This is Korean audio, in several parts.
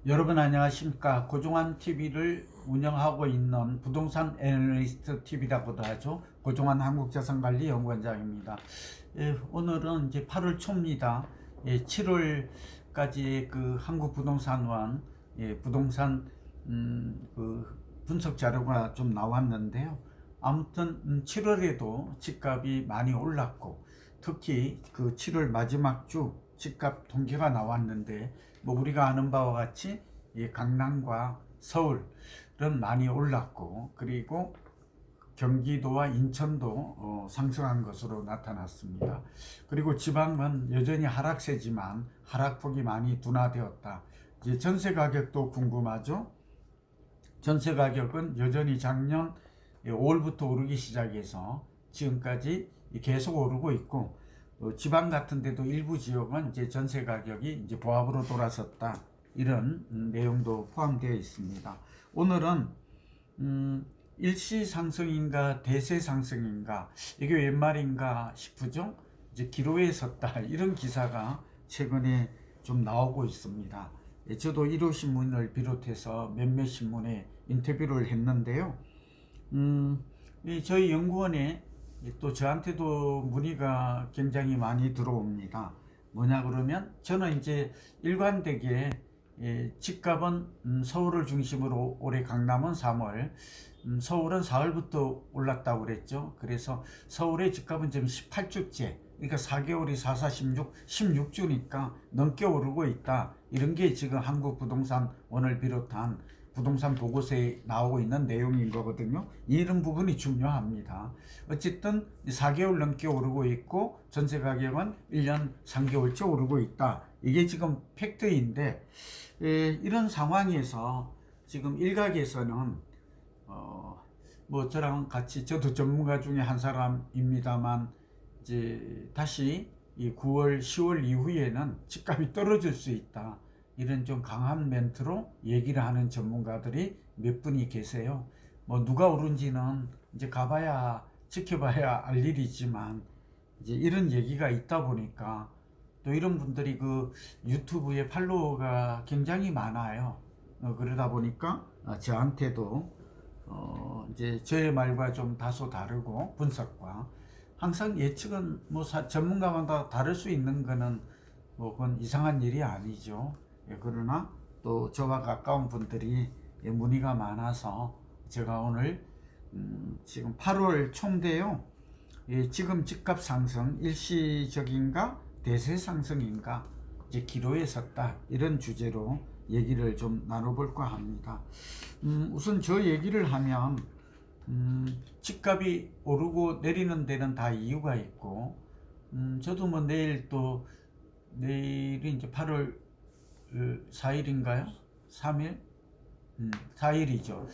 여러분 안녕하십니까. 고종환 TV를 운영하고 있는 부동산 애널리스트 TV라고도 하죠. 고종환 한국자산관리연구원장입니다. 오늘은 이제 8월 초입니다. 7월까지 그 한국부동산원 부동산 그 분석 자료가 좀 나왔는데요. 아무튼 7월에도 집값이 많이 올랐고, 특히 그 7월 마지막 주 집값 통계가 나왔는데, 뭐 우리가 아는 바와 같이 강남과 서울은 많이 올랐고, 그리고 경기도와 인천도 상승한 것으로 나타났습니다. 그리고 지방은 여전히 하락세지만 하락폭이 많이 둔화되었다. 이제 전세 가격도 궁금하죠. 전세 가격은 여전히 작년 5월부터 오르기 시작해서 지금까지 계속 오르고 있고, 지방 같은 데도 일부 지역은 이제 전세 가격이 이제 보합으로 돌아섰다, 이런 내용도 포함되어 있습니다. 오늘은 일시 상승인가 대세 상승인가, 이게 웬 말인가 싶으죠. 이제 기로에 섰다, 이런 기사가 최근에 좀 나오고 있습니다. 저도 1호 신문을 비롯해서 몇몇 신문에 인터뷰를 했는데요. 저희 연구원에 또 저한테도 문의가 굉장히 많이 들어옵니다. 뭐냐 그러면, 저는 이제 일관되게 집값은 서울을 중심으로 올해 강남은 3월, 서울은 4월부터 올랐다고 그랬죠. 그래서 서울의 집값은 지금 18주째, 그러니까 4개월이 4, 4, 16, 16주니까 넘게 오르고 있다. 이런 게 지금 한국부동산원을 비롯한 부동산 보고서에 나오고 있는 내용인 거거든요. 이런 부분이 중요합니다. 어쨌든 4개월 넘게 오르고 있고, 전세 가격은 1년 3개월째 오르고 있다. 이게 지금 팩트인데, 이런 상황에서 지금 일각에서는 뭐 저랑 같이, 저도 전문가 중에 한 사람입니다만, 이제 다시 이 9월, 10월 이후에는 집값이 떨어질 수 있다, 이런 좀 강한 멘트로 얘기를 하는 전문가들이 몇 분이 계세요. 뭐 누가 오른지는 이제 가봐야, 지켜봐야 알 일이지만, 이제 이런 얘기가 있다 보니까, 또 이런 분들이 그 유튜브에 팔로워가 굉장히 많아요. 그러다 보니까 저한테도 이제 저의 말과 좀 다소 다르고, 분석과 항상 예측은 뭐 전문가마다 다를 수 있는 거는 뭐 그건 이상한 일이 아니죠. 그러나 또 저와 가까운 분들이 문의가 많아서 제가 오늘 지금 8월 초인데요. 지금 집값 상승 일시적인가 대세 상승인가, 이제 기로에 섰다, 이런 주제로 얘기를 좀 나눠볼까 합니다. 우선 저 얘기를 하면, 집값이 오르고 내리는 데는 다 이유가 있고, 저도 뭐 내일이 이제 8월 4일인가요? 3일? 4일이죠.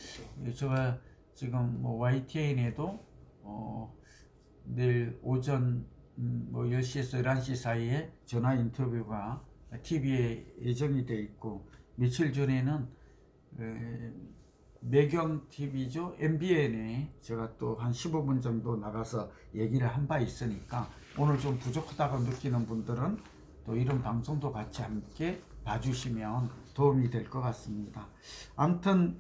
제가 지금 뭐 YTN에도 내일 오전 뭐 10시에서 11시 사이에 전화 인터뷰가 TV에 예정이 돼 있고, 며칠 전에는 매경 TV죠, MBN에 제가 또 한 15분 정도 나가서 얘기를 한 바 있으니까, 오늘 좀 부족하다고 느끼는 분들은 또 이런 방송도 같이 함께 봐주시면 도움이 될 것 같습니다. 아무튼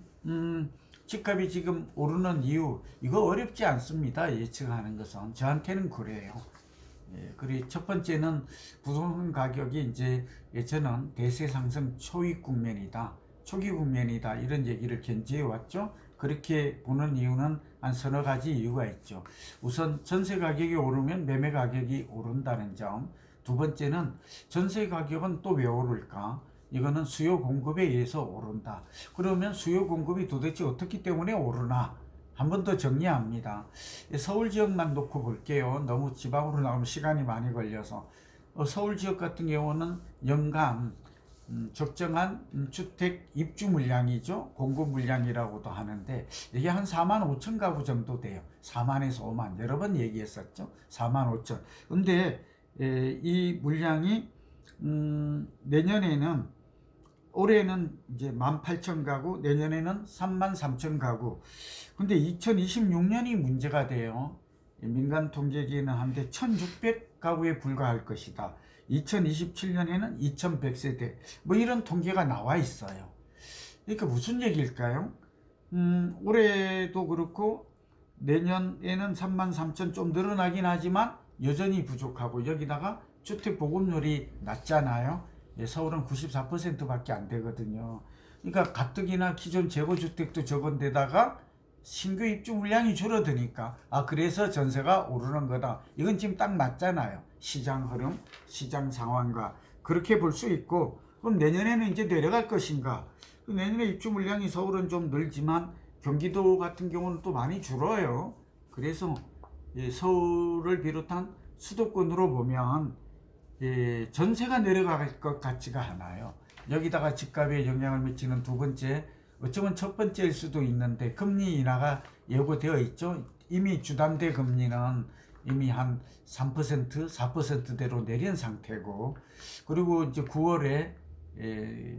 집값이 지금 오르는 이유, 이거 어렵지 않습니다. 예측하는 것은 저한테는 그래요. 그리고 첫 번째는 부동산 가격이 이제 저는 대세 상승 초기 국면이다, 초기 국면이다, 이런 얘기를 견지해 왔죠. 그렇게 보는 이유는 한 서너 가지 이유가 있죠. 우선 전세 가격이 오르면 매매 가격이 오른다는 점. 두 번째는 전세 가격은 또 왜 오를까? 이거는 수요 공급에 의해서 오른다. 그러면 수요 공급이 도대체 어떻기 때문에 오르나? 한 번 더 정리합니다. 서울 지역만 놓고 볼게요. 너무 지방으로 나오면 시간이 많이 걸려서. 서울 지역 같은 경우는 연간 적정한 주택 입주 물량이죠. 공급 물량이라고도 하는데, 이게 한 4만 5천 가구 정도 돼요. 4만에서 5만, 여러 번 얘기했었죠. 4만 5천. 근데 이 물량이 내년에는, 올해는 이제 18,000 가구, 내년에는 33,000 가구. 근데 2026년이 문제가 돼요. 민간 통계기는 한데 1,600 가구에 불과할 것이다. 2027년에는 2,100세대. 뭐 이런 통계가 나와 있어요. 그러니까 무슨 얘기일까요? 올해도 그렇고 내년에는 33,000 좀 늘어나긴 하지만 여전히 부족하고, 여기다가 주택 보급률이 낮잖아요. 예, 서울은 94%밖에 안 되거든요. 그러니까 가뜩이나 기존 재고주택도 적은데다가 신규 입주 물량이 줄어드니까, 그래서 전세가 오르는 거다. 이건 지금 딱 맞잖아요. 시장 흐름, 시장 상황과 그렇게 볼 수 있고, 그럼 내년에는 이제 내려갈 것인가? 내년에 입주 물량이 서울은 좀 늘지만 경기도 같은 경우는 또 많이 줄어요. 그래서 서울을 비롯한 수도권으로 보면 전세가 내려갈 것 같지가 않아요. 여기다가 집값에 영향을 미치는 두 번째, 어쩌면 첫 번째일 수도 있는데, 금리 인하가 예고되어 있죠. 이미 주담대 금리는 이미 한 3%, 4%대로 내린 상태고, 그리고 이제 9월에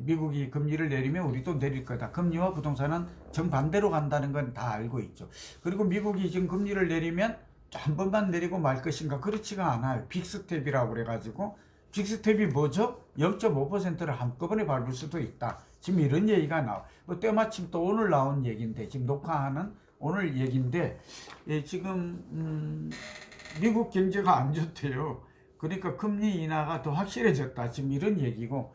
미국이 금리를 내리면 우리도 내릴 거다. 금리와 부동산은 정반대로 간다는 건 다 알고 있죠. 그리고 미국이 지금 금리를 내리면 한 번만 내리고 말 것인가? 그렇지가 않아요. 빅스텝이라고 그래가지고, 빅스텝이 뭐죠? 0.5%를 한꺼번에 밟을 수도 있다. 지금 이런 얘기가 나와. 때마침 또 오늘 나온 얘기인데, 지금 녹화하는 오늘 얘기인데, 지금 미국 경제가 안 좋대요. 그러니까 금리 인하가 더 확실해졌다. 지금 이런 얘기고,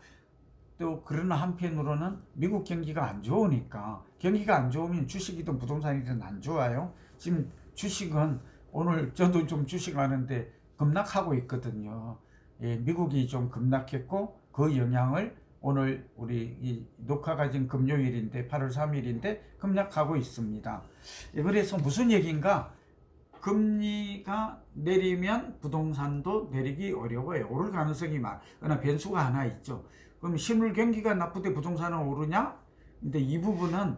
또 그러나 한편으로는 미국 경기가 안 좋으니까, 경기가 안 좋으면 주식이든 부동산이든 안 좋아요. 지금 주식은 오늘 저도 좀 주식 하는데 급락하고 있거든요. 미국이 좀 급락했고, 그 영향을 오늘 우리 이 녹화가 지금 금요일인데 8월 3일인데 급락하고 있습니다. 그래서 무슨 얘기인가? 금리가 내리면 부동산도 내리기 어려워요. 오를 가능성이 많아. 그러나 변수가 하나 있죠. 그럼 실물 경기가 나쁘대 부동산은 오르냐? 근데 이 부분은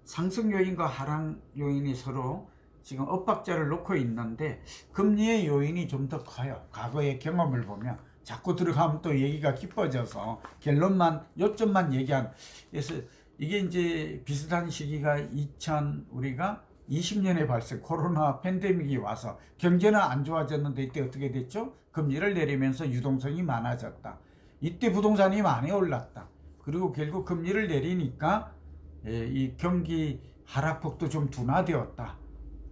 상승 요인과 하락 요인이 서로 지금 엇박자를 놓고 있는데, 금리의 요인이 좀 더 커요. 과거의 경험을 보면 자꾸 들어가면 또 얘기가 깊어져서 결론만, 요점만 얘기한. 그래서 이게 이제 비슷한 시기가 우리가 20년에 발생 코로나 팬데믹이 와서 경제는 안 좋아졌는데, 이때 어떻게 됐죠? 금리를 내리면서 유동성이 많아졌다. 이때 부동산이 많이 올랐다. 그리고 결국 금리를 내리니까 이 경기 하락폭도 좀 둔화되었다.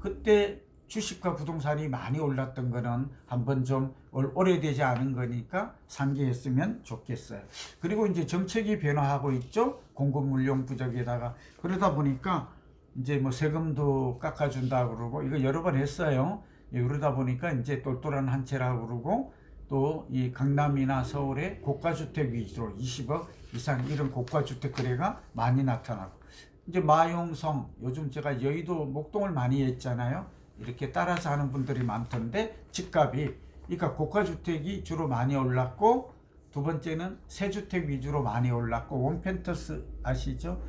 그때 주식과 부동산이 많이 올랐던 거는 한번 좀 오래되지 않은 거니까 상기했으면 좋겠어요. 그리고 이제 정책이 변화하고 있죠. 공급 물량 부족에다가. 그러다 보니까 이제 뭐 세금도 깎아준다 그러고, 이거 여러 번 했어요. 그러다 보니까 이제 똘똘한 한 채라고 그러고, 또 이 강남이나 서울의 고가주택 위주로 20억 이상 이런 고가주택 거래가 많이 나타나고, 이제 마용성, 요즘 제가 여의도 목동을 많이 했잖아요. 이렇게 따라서 하는 분들이 많던데, 집값이, 그러니까 고가주택이 주로 많이 올랐고, 두 번째는 새주택 위주로 많이 올랐고, 원펜터스 아시죠?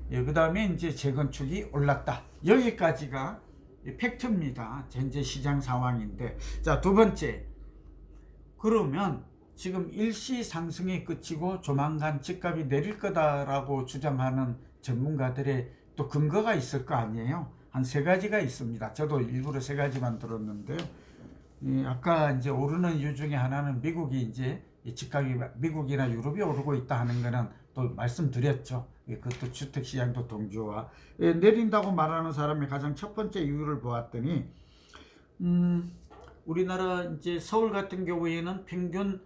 그 다음에 이제 재건축이 올랐다. 여기까지가 팩트입니다. 현재 시장 상황인데, 자, 두 번째, 그러면 지금 일시 상승이 그치고 조만간 집값이 내릴 거다라고 주장하는 전문가들의 또 근거가 있을 거 아니에요. 한 세 가지가 있습니다. 저도 일부러 세 가지만 들었는데요. 아까 이제 오르는 이유 중에 하나는 미국이 이제 집값이 미국이나 유럽이 오르고 있다 하는 거는 또 말씀드렸죠. 그것도 주택시장도 동조와 내린다고 말하는 사람의 가장 첫 번째 이유를 보았더니, 우리나라 이제 서울 같은 경우에는 평균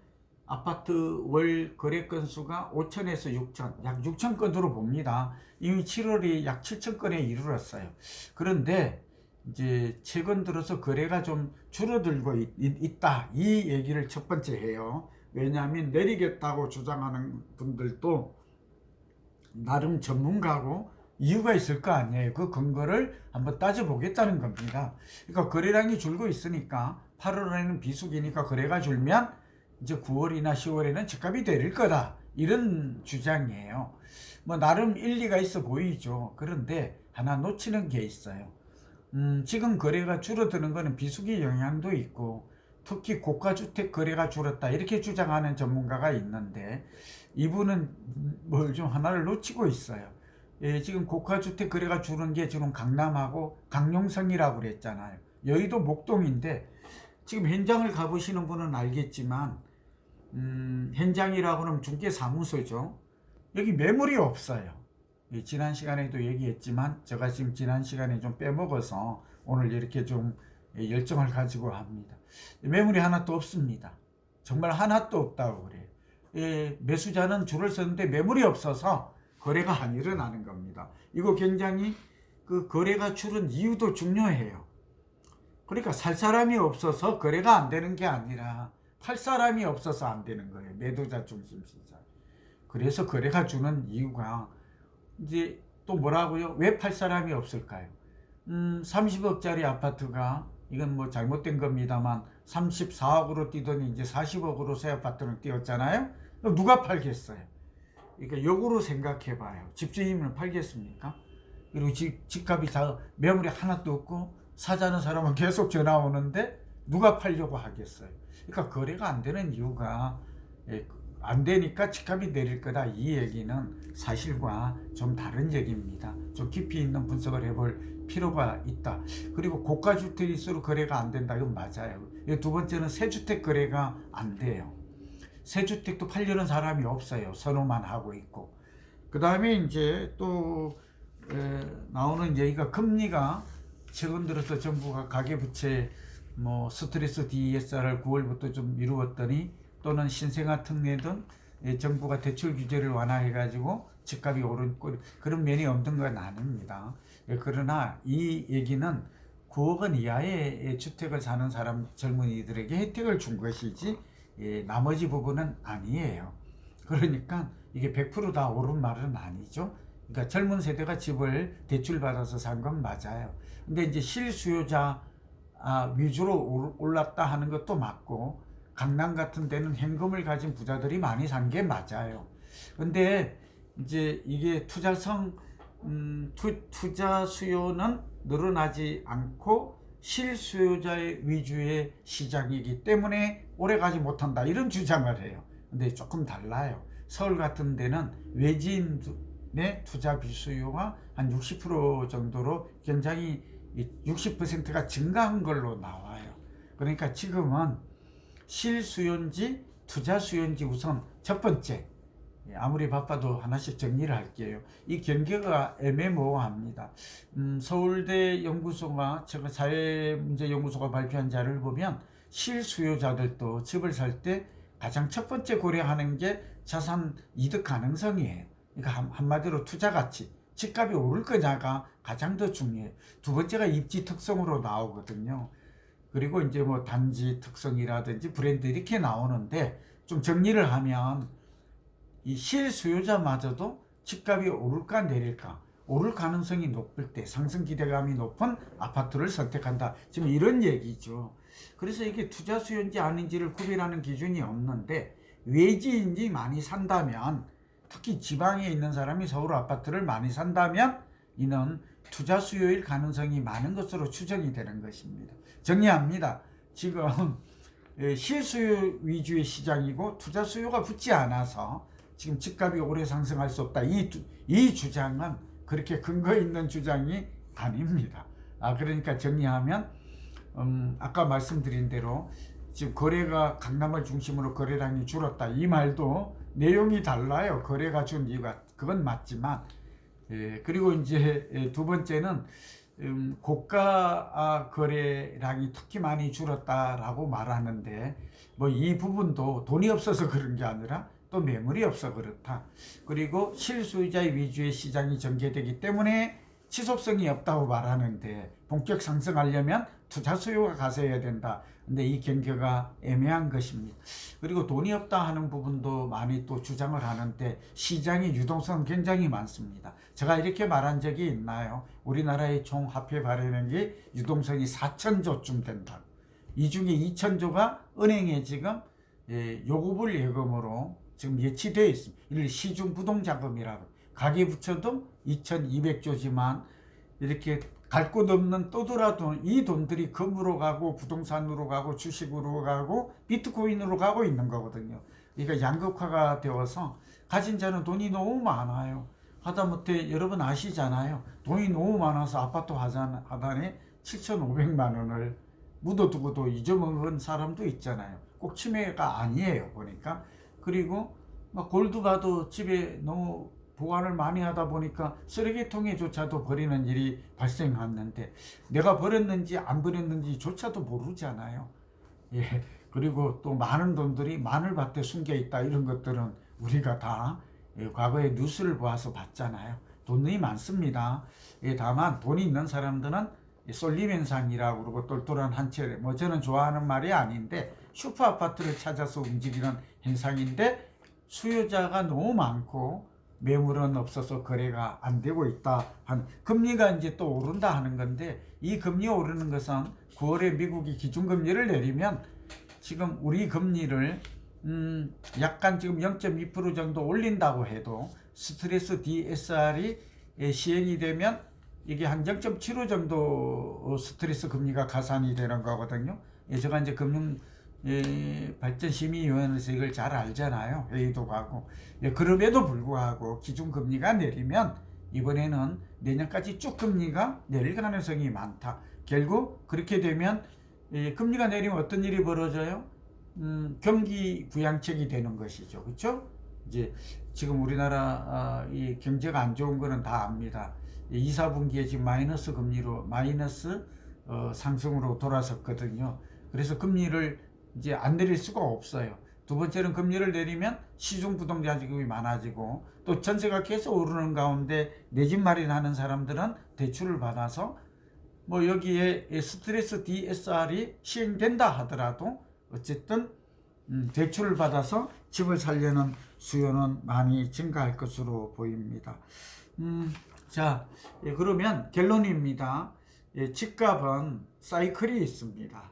아파트 월 거래 건수가 5천에서 6천, 약 6천 건으로 봅니다. 이미 7월이 약 7천 건에 이르렀어요. 그런데 이제 최근 들어서 거래가 좀 줄어들고 있다. 이 얘기를 첫 번째 해요. 왜냐하면 내리겠다고 주장하는 분들도 나름 전문가고 이유가 있을 거 아니에요. 그 근거를 한번 따져보겠다는 겁니다. 그러니까 거래량이 줄고 있으니까 8월에는 비수기니까 거래가 줄면 이제 9월이나 10월에는 집값이 내릴 거다. 이런 주장이에요. 뭐 나름 일리가 있어 보이죠. 그런데 하나 놓치는 게 있어요. 지금 거래가 줄어드는 거는 비수기 영향도 있고, 특히 고가주택 거래가 줄었다 이렇게 주장하는 전문가가 있는데, 이분은 뭘 좀 하나를 놓치고 있어요. 지금 고가주택 거래가 줄은 게 지금 강남하고 강용성이라고 그랬잖아요. 여의도 목동인데, 지금 현장을 가보시는 분은 알겠지만, 현장이라고 하면 중개사무소죠. 여기 매물이 없어요. 지난 시간에도 얘기했지만 제가 지금 지난 시간에 좀 빼먹어서 오늘 이렇게 좀 열정을 가지고 합니다. 매물이 하나도 없습니다. 정말 하나도 없다고 그래요. 매수자는 줄을 서는데 매물이 없어서 거래가 안 일어나는 겁니다. 이거 굉장히 그 거래가 줄은 이유도 중요해요. 그러니까 살 사람이 없어서 거래가 안 되는 게 아니라 팔 사람이 없어서 안 되는 거예요. 매도자 중심 시장. 그래서 거래가 주는 이유가 이제 또 뭐라고요? 왜 팔 사람이 없을까요? 30억짜리 아파트가 이건 뭐 잘못된 겁니다만 34억으로 뛰더니 이제 40억으로 새 아파트는 뛰었잖아요. 누가 팔겠어요? 그러니까 역으로 생각해 봐요. 집주인은 팔겠습니까? 그리고 집값이 다 매물이 하나도 없고 사자는 사람은 계속 전화 오는데 누가 팔려고 하겠어요? 그러니까 거래가 안 되는 이유가 안 되니까 집값이 내릴 거다, 이 얘기는 사실과 좀 다른 얘기입니다. 좀 깊이 있는 분석을 해볼 필요가 있다. 그리고 고가주택일수록 거래가 안 된다, 이건 맞아요. 두 번째는 새주택 거래가 안 돼요. 새주택도 팔려는 사람이 없어요. 선호만 하고 있고. 그 다음에 이제 또 나오는 얘기가 금리가 최근 들어서 정부가 가계부채 뭐 스트레스 DSR을 9월부터 좀 미루었더니 또는 신생아 특례 등 정부가 대출 규제를 완화해 가지고 집값이 오른 그런 면이 없는 건 아닙니다. 그러나 이 얘기는 9억 원 이하의 주택을 사는 사람 젊은이들에게 혜택을 준 것이지 나머지 부분은 아니에요. 그러니까 이게 100%다 옳은 말은 아니죠. 그러니까 젊은 세대가 집을 대출받아서 산 건 맞아요. 근데 이제 실수요자 위주로 올랐다 하는 것도 맞고, 강남 같은 데는 현금을 가진 부자들이 많이 산 게 맞아요. 근데 이제 이게 투자성 투자 수요는 늘어나지 않고 실수요자의 위주의 시장이기 때문에 오래가지 못한다, 이런 주장을 해요. 근데 조금 달라요. 서울 같은 데는 외지인의 투자 비수요가 한 60% 정도로 굉장히 60%가 증가한 걸로 나와요. 그러니까 지금은 실수요인지 투자 수요인지 우선 첫 번째, 아무리 바빠도 하나씩 정리를 할게요. 이 경계가 애매모호합니다. 서울대 연구소가, 제가 사회문제연구소가 발표한 자료를 보면 실수요자들도 집을 살 때 가장 첫 번째 고려하는 게 자산 이득 가능성이에요. 그러니까 한마디로 투자 가치, 집값이 오를 거냐가 가장 더 중요해요. 두 번째가 입지 특성으로 나오거든요. 그리고 이제 뭐 단지 특성이라든지 브랜드 이렇게 나오는데, 좀 정리를 하면 이 실수요자마저도 집값이 오를까 내릴까, 오를 가능성이 높을 때 상승 기대감이 높은 아파트를 선택한다, 지금 이런 얘기죠. 그래서 이게 투자 수요인지 아닌지를 구별하는 기준이 없는데, 외지인이 많이 산다면, 특히 지방에 있는 사람이 서울 아파트를 많이 산다면 이는 투자 수요일 가능성이 많은 것으로 추정이 되는 것입니다. 정리합니다. 지금 실수요 위주의 시장이고 투자 수요가 붙지 않아서 지금 집값이 오래 상승할 수 없다, 이 주장은 그렇게 근거 있는 주장이 아닙니다. 그러니까 정리하면 아까 말씀드린 대로 지금 거래가 강남을 중심으로 거래량이 줄었다, 이 말도 내용이 달라요. 거래가 준 이유가 그건 맞지만, 그리고 이제 두 번째는 고가 거래량이 특히 많이 줄었다라고 말하는데, 뭐 이 부분도 돈이 없어서 그런 게 아니라 또 매물이 없어 그렇다. 그리고 실수요자의 위주의 시장이 전개되기 때문에 지속성이 없다고 말하는데, 본격 상승하려면 투자 수요가 가세해야 된다. 근데 이 경계가 애매한 것입니다. 그리고 돈이 없다 하는 부분도 많이 또 주장을 하는데, 시장의 유동성은 굉장히 많습니다. 제가 이렇게 말한 적이 있나요? 우리나라의 총 화폐 발행액이 유동성이 4천조쯤 된다. 이 중에 2천조가 은행에 지금 요구불 예금으로 지금 예치되어 있습니다. 이를 시중 부동자금이라고. 가계부채도 2,200조지만 이렇게 갈 곳 없는 떠돌아 돈, 이 돈들이 금으로 가고 부동산으로 가고 주식으로 가고 비트코인으로 가고 있는 거거든요. 그러니까 양극화가 되어서 가진 자는 돈이 너무 많아요. 하다못해 여러분 아시잖아요. 돈이 너무 많아서 아파트 하단에 7,500만 원을 묻어두고도 잊어먹은 사람도 있잖아요. 꼭 치매가 아니에요, 보니까. 그리고 막 골드 봐도 집에 너무 보관을 많이 하다 보니까 쓰레기통에조차도 버리는 일이 발생했는데 내가 버렸는지 안 버렸는지조차도 모르잖아요. 예. 그리고 또 많은 돈들이 마늘밭에 숨겨 있다, 이런 것들은 우리가 다 과거에 뉴스를 보아서 봤잖아요. 돈이 많습니다. 다만 돈이 있는 사람들은 쏠림 현상이라고 그러고 똘똘한 한 채, 뭐 저는 좋아하는 말이 아닌데 슈퍼 아파트를 찾아서 움직이는 현상인데 수요자가 너무 많고 매물은 없어서 거래가 안 되고 있다. 금리가 이제 또 오른다 하는 건데, 이 금리 오르는 것은 9월에 미국이 기준금리를 내리면 지금 우리 금리를 약간 지금 0.2% 정도 올린다고 해도 스트레스 DSR이 시행이 되면 이게 한 0.75 정도 스트레스 금리가 가산이 되는 거거든요. 제가 이제 금융 발전심의위원회에서 이걸 잘 알잖아요. 회의도 가고. 그럼에도 불구하고 기준금리가 내리면 이번에는 내년까지 쭉 금리가 내릴 가능성이 많다. 결국 그렇게 되면 금리가 내리면 어떤 일이 벌어져요? 경기 부양책이 되는 것이죠. 그렇죠? 이제 지금 우리나라 이 경제가 안 좋은 거는 다 압니다. 2, 4분기에 지금 마이너스 금리로 마이너스 상승으로 돌아섰거든요. 그래서 금리를 이제 안 내릴 수가 없어요. 두 번째는 금리를 내리면 시중 부동산 지급이 많아지고 또 전세가 계속 오르는 가운데 내 집 마련하는 사람들은 대출을 받아서 뭐 여기에 스트레스 DSR이 시행된다 하더라도 어쨌든 대출을 받아서 집을 살려는 수요는 많이 증가할 것으로 보입니다. 자, 그러면 결론입니다. 집값은 사이클이 있습니다.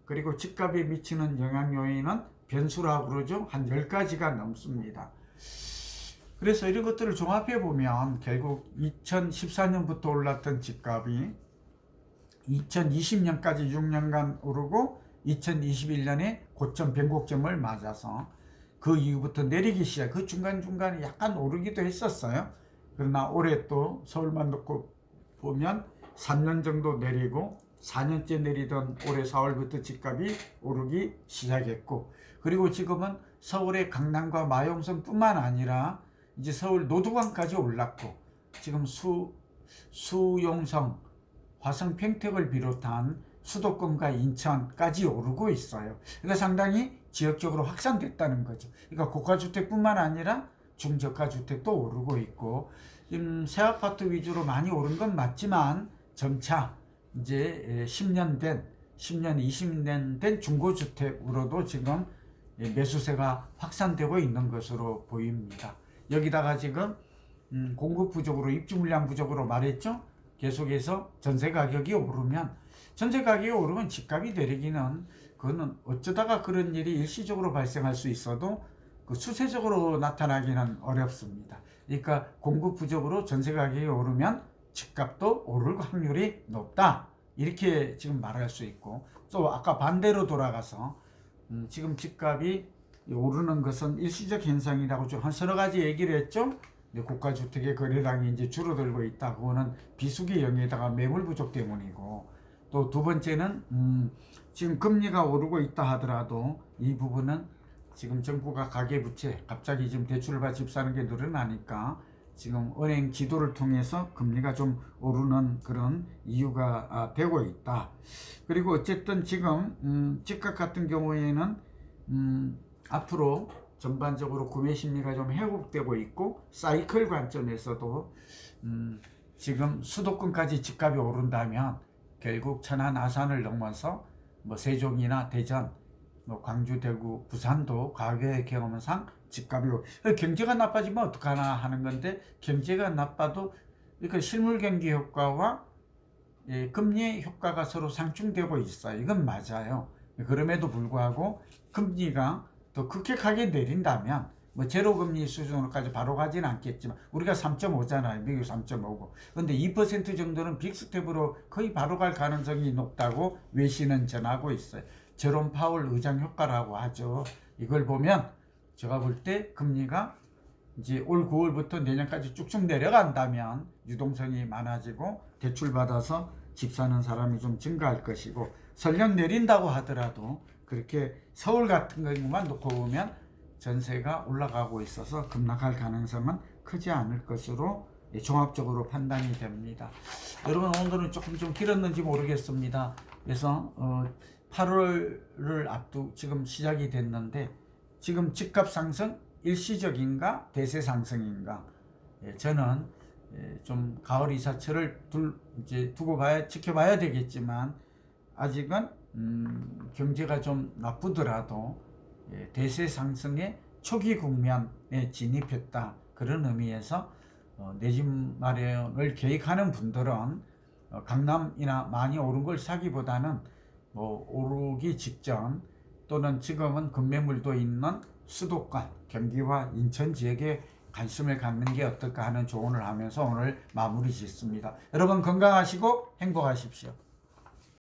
그리고 집값에 미치는 영향 요인은 변수라고 그러죠. 한 10가지가 넘습니다. 그래서 이런 것들을 종합해 보면 결국 2014년부터 올랐던 집값이 2020년까지 6년간 오르고 2021년에 고점 변곡점을 맞아서 그 이후부터 내리기 시작. 그 중간중간에 약간 오르기도 했었어요. 그러나 올해 또 서울만 놓고 보면 3년 정도 내리고 4년째 내리던 올해 4월부터 집값이 오르기 시작했고, 그리고 지금은 서울의 강남과 마용성 뿐만 아니라 이제 서울 노두강까지 올랐고, 지금 수용성, 화성 평택을 비롯한 수도권과 인천까지 오르고 있어요. 그러니까 상당히 지역적으로 확산됐다는 거죠. 그러니까 고가주택뿐만 아니라 중저가주택도 오르고 있고, 새 아파트 위주로 많이 오른 건 맞지만 점차 이제 10년, 20년 된 중고주택으로도 지금 매수세가 확산되고 있는 것으로 보입니다. 여기다가 지금 공급 부족으로, 입주 물량 부족으로 말했죠. 계속해서 전세 가격이 오르면 집값이 내리기는, 그거는 어쩌다가 그런 일이 일시적으로 발생할 수 있어도 그 수세적으로 나타나기는 어렵습니다. 그러니까 공급 부족으로 전세 가격이 오르면 집값도 오를 확률이 높다, 이렇게 지금 말할 수 있고, 또 아까 반대로 돌아가서 지금 집값이 오르는 것은 일시적 현상이라고 좀 한 서너 가지 얘기를 했죠. 고가주택의 거래량이 이제 줄어들고 있다. 그거는 비수기 영역에다가 매물 부족 때문이고, 또 두 번째는 지금 금리가 오르고 있다 하더라도 이 부분은 지금 정부가 가계부채, 갑자기 지금 대출을 받아 집 사는 게 늘어나니까 지금 은행 기도를 통해서 금리가 좀 오르는 그런 이유가 되고 있다. 그리고 어쨌든 지금 집값 같은 경우에는 앞으로 전반적으로 구매 심리가 좀 회복되고 있고, 사이클 관점에서도 지금 수도권까지 집값이 오른다면 결국 천안, 아산을 넘어서 뭐 세종이나 대전, 뭐 광주, 대구, 부산도 과거의 경험상 집값이 경제가 나빠지면 어떡하나 하는 건데, 경제가 나빠도 이렇게 실물 경기 효과와 금리 효과가 서로 상충되고 있어요. 이건 맞아요. 그럼에도 불구하고 금리가 더 급격하게 내린다면 뭐 제로금리 수준으로까지 바로 가지는 않겠지만, 우리가 3.5잖아요. 미국 3.5고. 근데 2% 정도는 빅스텝으로 거의 바로 갈 가능성이 높다고 외신은 전하고 있어요. 제롬 파월 의장 효과라고 하죠. 이걸 보면 제가 볼 때 금리가 이제 올 9월부터 내년까지 쭉쭉 내려간다면 유동성이 많아지고 대출 받아서 집 사는 사람이 좀 증가할 것이고, 설령 내린다고 하더라도 그렇게 서울 같은 것만 놓고 보면 전세가 올라가고 있어서 급락할 가능성은 크지 않을 것으로 종합적으로 판단이 됩니다. 여러분 오늘은 조금 좀 길었는지 모르겠습니다. 그래서 8월을 지금 시작이 됐는데 지금 집값 상승 일시적인가 대세 상승인가? 저는 좀 가을 이사철을 두고 지켜봐야 되겠지만 아직은 경제가 좀 나쁘더라도 대세 상승의 초기 국면에 진입했다. 그런 의미에서 내 집 마련을 계획하는 분들은 강남이나 많이 오른 걸 사기보다는 뭐 오르기 직전 또는 지금은 급매물도 있는 수도권, 경기와 인천 지역에 관심을 갖는 게 어떨까 하는 조언을 하면서 오늘 마무리 짓습니다. 여러분 건강하시고 행복하십시오.